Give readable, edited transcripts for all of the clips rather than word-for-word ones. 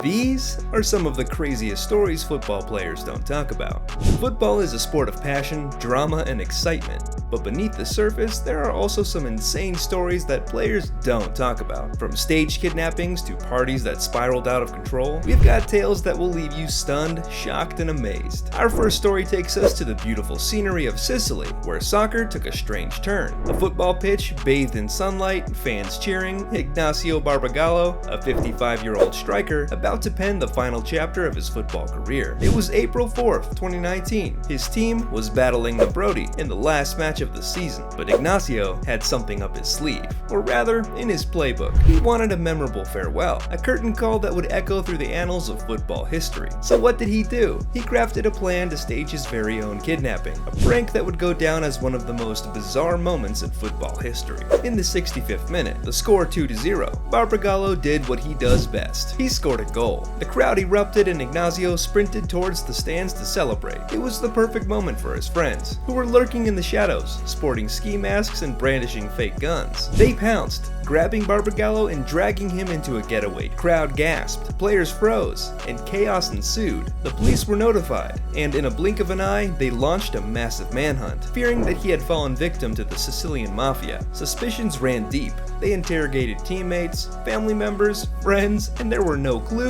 These are some of the craziest stories football players don't talk about. Football is a sport of passion, drama, and excitement, but beneath the surface, there are also some insane stories that players don't talk about. From staged kidnappings to parties that spiraled out of control, we've got tales that will leave you stunned, shocked, and amazed. Our first story takes us to the beautiful scenery of Sicily, where soccer took a strange turn. A football pitch bathed in sunlight, fans cheering, Ignacio Barbagallo, a 55-year-old striker, about to pen the final chapter of his football career. It was April 4th, 2019. His team was battling the Brody in the last match of the season, but Ignacio had something up his sleeve, or rather, in his playbook. He wanted a memorable farewell, a curtain call that would echo through the annals of football history. So what did he do? He crafted a plan to stage his very own kidnapping, a prank that would go down as one of the most bizarre moments in football history. In the 65th minute, the score 2-0, Barbagallo did what he does best. He scored a goal. The crowd erupted and Ignacio sprinted towards the stands to celebrate. It was the perfect moment for his friends, who were lurking in the shadows, sporting ski masks and brandishing fake guns. They pounced, grabbing Barbagallo and dragging him into a getaway. Crowd gasped, players froze, and chaos ensued. The police were notified, and in a blink of an eye, they launched a massive manhunt, fearing that he had fallen victim to the Sicilian mafia. Suspicions ran deep. They interrogated teammates, family members, friends, and there were no clues,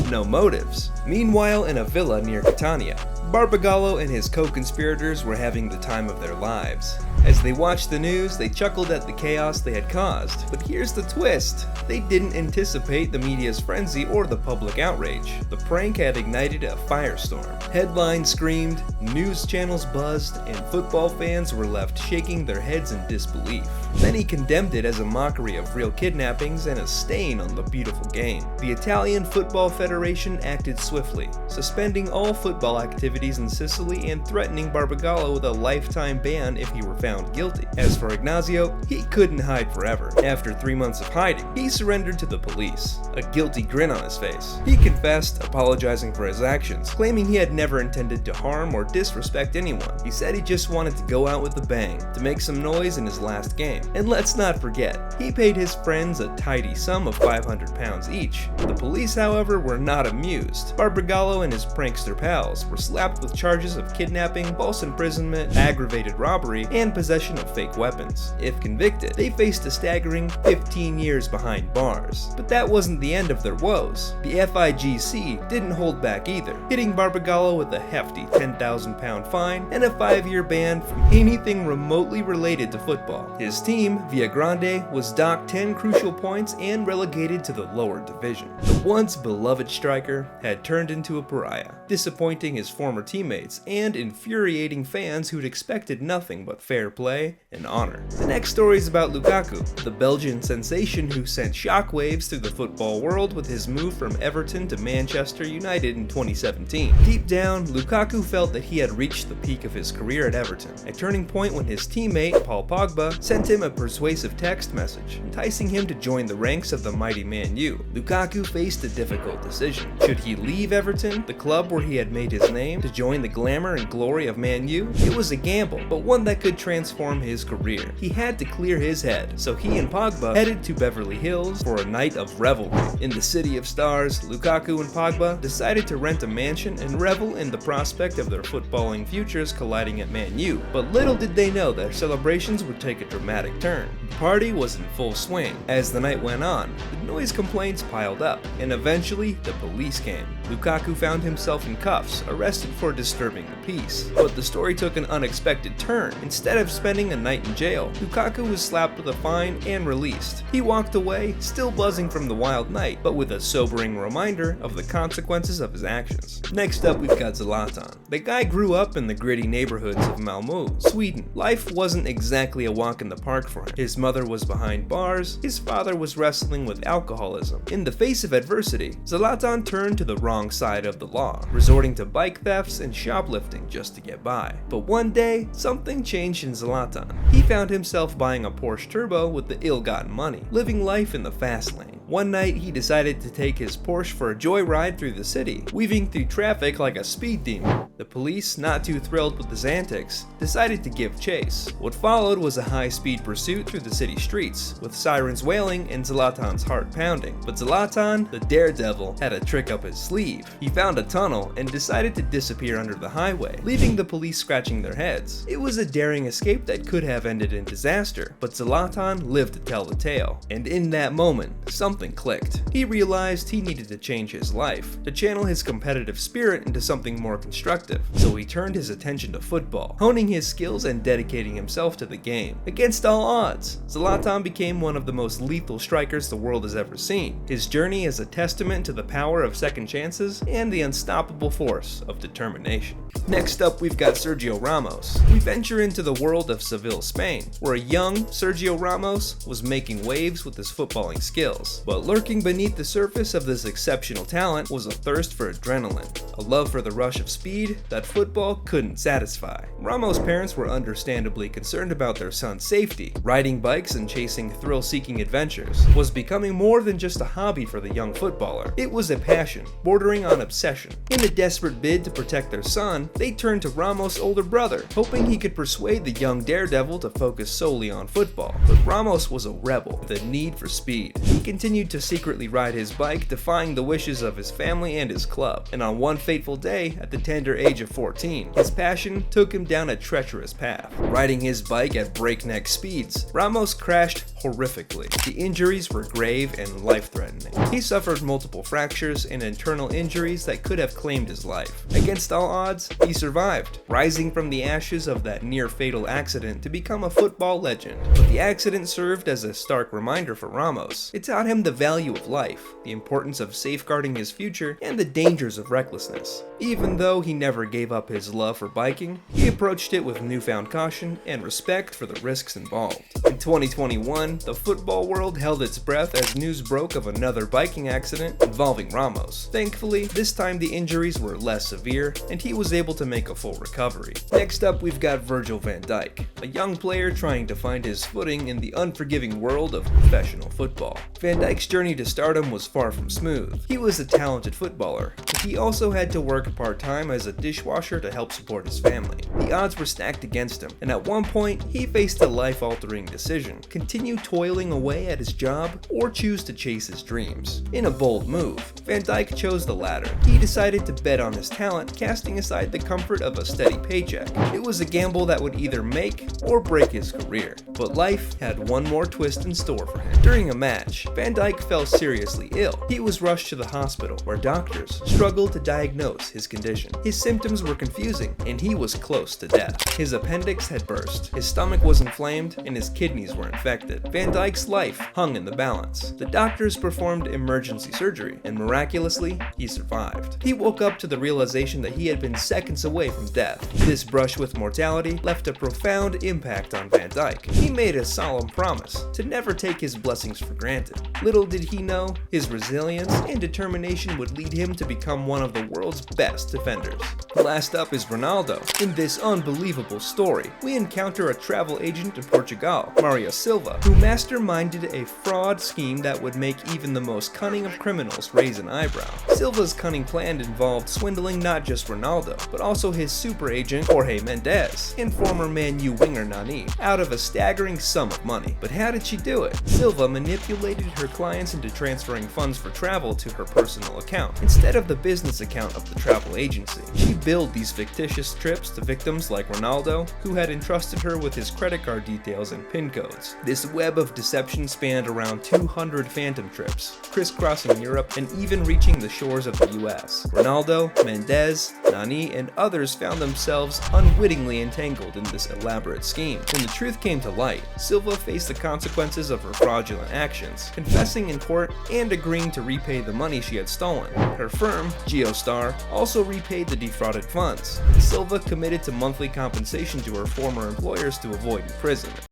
no motives. Meanwhile, in a villa near Catania, Barbagallo and his co-conspirators were having the time of their lives. As they watched the news, they chuckled at the chaos they had caused. But here's the twist. They didn't anticipate the media's frenzy or the public outrage. The prank had ignited a firestorm. Headlines screamed, news channels buzzed, and football fans were left shaking their heads in disbelief. Many condemned it as a mockery of real kidnappings and a stain on the beautiful game. The Italian Football Federation acted swiftly, suspending all football activities in Sicily and threatening Barbagallo with a lifetime ban if he were found guilty. As for Ignacio, he couldn't hide forever. After 3 months of hiding, he surrendered to the police, a guilty grin on his face. He confessed, apologizing for his actions, claiming he had never intended to harm or disrespect anyone. He said he just wanted to go out with a bang, to make some noise in his last game. And let's not forget, he paid his friends a tidy sum of £500 each. The police, however, were not amused. Barbagallo and his prankster pals were slapped with charges of kidnapping, false imprisonment, aggravated robbery, and possession of fake weapons. If convicted, they faced a staggering 15 years behind bars. But that wasn't the end of their woes. The FIGC didn't hold back either, hitting Barbagallo with a hefty £10,000 fine and a 5-year ban from anything remotely related to football. His team, Via Grande, was docked 10 crucial points and relegated to the lower division. The once beloved striker had turned into a pariah, disappointing his former teammates and infuriating fans who'd expected nothing but fair play and honor. The next story is about Lukaku, the Belgian sensation who sent shockwaves through the football world with his move from Everton to Manchester United in 2017. Deep down, Lukaku felt that he had reached the peak of his career at Everton, a turning point when his teammate, Paul Pogba, sent him a persuasive text message, enticing him to join the ranks of the mighty Man U. Lukaku faced a difficult decision. Should he leave Everton, the club where he had made his name, to join the glamour and glory of Man U? It was a gamble, but one that could transform his career. He had to clear his head, so he and Pogba headed to Beverly Hills for a night of revelry. In the city of stars, Lukaku and Pogba decided to rent a mansion and revel in the prospect of their footballing futures colliding at Man U. But little did they know their celebrations would take a dramatic turn. The party was in full swing. As the night went on, the noise complaints piled up, and eventually the police came. Lukaku found himself in cuffs, arrested for disturbing the peace. But the story took an unexpected turn. Instead of spending a night in jail, Lukaku was slapped with a fine and released. He walked away, still buzzing from the wild night, but with a sobering reminder of the consequences of his actions. Next up, we've got Zlatan. The guy grew up in the gritty neighborhoods of Malmö, Sweden. Life wasn't exactly a walk in the park for him. His mother was behind bars, his father was wrestling with alcoholism. In the face of adversity, Zlatan turned to the wrong side of the law, resorting to bike thefts and shoplifting just to get by. But one day, something changed in Zlatan. He found himself buying a Porsche Turbo with the ill-gotten money, living life in the fast lane. One night, he decided to take his Porsche for a joyride through the city, weaving through traffic like a speed demon. The police, not too thrilled with his antics, decided to give chase. What followed was a high-speed pursuit through the city streets, with sirens wailing and Zlatan's heart pounding. But Zlatan, the daredevil, had a trick up his sleeve. He found a tunnel and decided to disappear under the highway, leaving the police scratching their heads. It was a daring escape that could have ended in disaster, but Zlatan lived to tell the tale. And in that moment, something clicked. He realized he needed to change his life, to channel his competitive spirit into something more constructive. So he turned his attention to football, honing his skills and dedicating himself to the game. Against all odds, Zlatan became one of the most lethal strikers the world has ever seen. His journey is a testament to the power of second chances and the unstoppable force of determination. Next up, we've got Sergio Ramos. We venture into the world of Seville, Spain, where a young Sergio Ramos was making waves with his footballing skills. But lurking beneath the surface of this exceptional talent was a thirst for adrenaline, a love for the rush of speed that football couldn't satisfy. Ramos' parents were understandably concerned about their son's safety. Riding bikes and chasing thrill-seeking adventures was becoming more than just a hobby for the young footballer. It was a passion, bordering on obsession. In a desperate bid to protect their son, they turned to Ramos' older brother, hoping he could persuade the young daredevil to focus solely on football. But Ramos was a rebel with a need for speed. He continued to secretly ride his bike, defying the wishes of his family and his club. And on one fateful day, at the tender age of 14, his passion took him down a treacherous path. Riding his bike at breakneck speeds, Ramos crashed horrifically. The injuries were grave and life-threatening. He suffered multiple fractures and internal injuries that could have claimed his life. Against all odds, he survived, rising from the ashes of that near-fatal accident to become a football legend. But the accident served as a stark reminder for Ramos. It taught him the value of life, the importance of safeguarding his future, and the dangers of recklessness. Even though he never gave up his love for biking, he approached it with newfound caution and respect for the risks involved. In 2021, the football world held its breath as news broke of another biking accident involving Ramos. Thankfully, this time the injuries were less severe, and he was able to make a full recovery. Next up, we've got Virgil van Dijk, a young player trying to find his footing in the unforgiving world of professional football. Van Dijk's journey to stardom was far from smooth. He was a talented footballer, but he also had to work part-time as a dishwasher to help support his family. The odds were stacked against him, and at one point, he faced a life-altering decision: continue toiling away at his job or choose to chase his dreams. In a bold move, Van Dijk chose the latter. He decided to bet on his talent, casting aside the comfort of a steady paycheck. It was a gamble that would either make or break his career. But life had one more twist in store for him. During a match, Van Dijk fell seriously ill. He was rushed to the hospital, where doctors struggled to diagnose his condition. His symptoms were confusing, and he was close to death. His appendix had burst, his stomach was inflamed, and his kidneys were infected. Van Dijk's life hung in the balance. The doctors performed emergency surgery, and miraculously, he survived. He woke up to the realization that he had been seconds away from death. This brush with mortality left a profound impact on Van Dijk. He made a solemn promise to never take his blessings for granted. Little did he know, his resilience and determination would lead him to become one of the world's best defenders. Last up is Ronaldo. In this unbelievable story, we encounter a travel agent in Portugal, Mario Silva, who masterminded a fraud scheme that would make even the most cunning of criminals raise an eyebrow. Silva's cunning plan involved swindling not just Ronaldo, but also his super agent Jorge Mendes and former Man U winger Nani out of a staggering sum of money. But how did she do it? Silva manipulated her clients into transferring funds for travel to her personal account instead of the business account of the travel agency. She billed these fictitious trips to victims like Ronaldo, who had entrusted her with his credit card details and PIN codes. This web of deception spanned around 200 phantom trips, crisscrossing Europe and even reaching the shores of the US. Ronaldo, Mendes, Nani, and others found themselves unwittingly entangled in this elaborate scheme. When the truth came to light, Silva faced the consequences of her fraudulent actions, confessing in court and agreeing to repay the money she had stolen. Her firm, Geostar, also repaid the defrauded funds. Silva committed to monthly compensation to her former employers to avoid imprisonment.